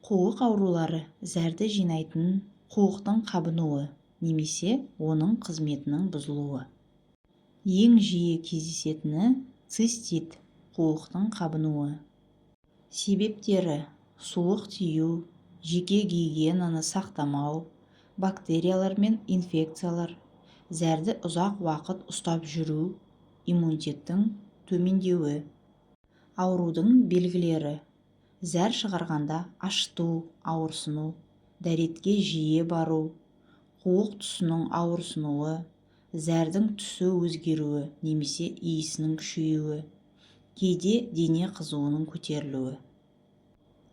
Қуық аурулары зәрді жинайтын қуықтың қабынуы немесе оның қызметінің бұзылуы. Ең жиі кездесетіні цистит, қуықтың қабынуы. Себептері: суық тию, жеке гигиенаны сақтамау, бактериялар мен инфекциялар, зәрді ұзақ уақыт ұстап жүру, иммунитеттің төмендеуі. Аурудың белгілері: зәр шығарғанда ашыту, ауырсыну, дәретке жиі бару, қуық тұсының ауырсынуы, зәрдің түсі өзгеруі немесе иісінің күшеюі, кейде дене қызуының көтерілуі.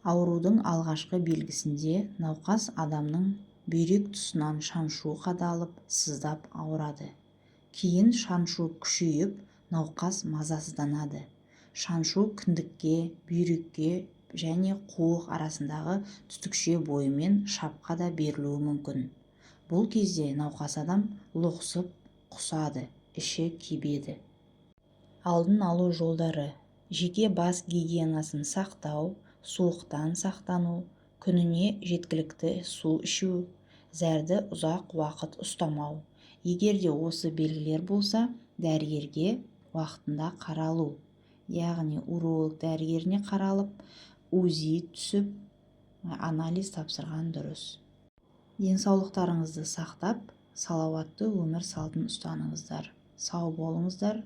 Аурудың алғашқы белгісінде науқас адамның бүйрек тұсынан шаншу қадалып, сыздап ауырады. Кейін шаншу күшейіп, науқас мазасызданады. Шаншу кіндікке, бүйрекке және қуық арасындағы түтікше бойымен шапқа да берілуі мүмкін. Бұл кезде науқас адам лоқсып, құсады, іші кебеді. Алдын алу жолдары: жеке бас гигиенасын сақтау, суықтан сақтану, күніне жеткілікті су ішу, зәрді ұзақ уақыт ұстамау. Егерде осы белгілер болса, дәрігерге уақытында қаралу, яғни уролог дәрігеріне қаралып, УЗИ түсіп, анализ тапсырған дұрыс. Денсаулықтарыңызды сақтап, салауатты өмір салтын ұстаныңыздар. Сау болыңыздар.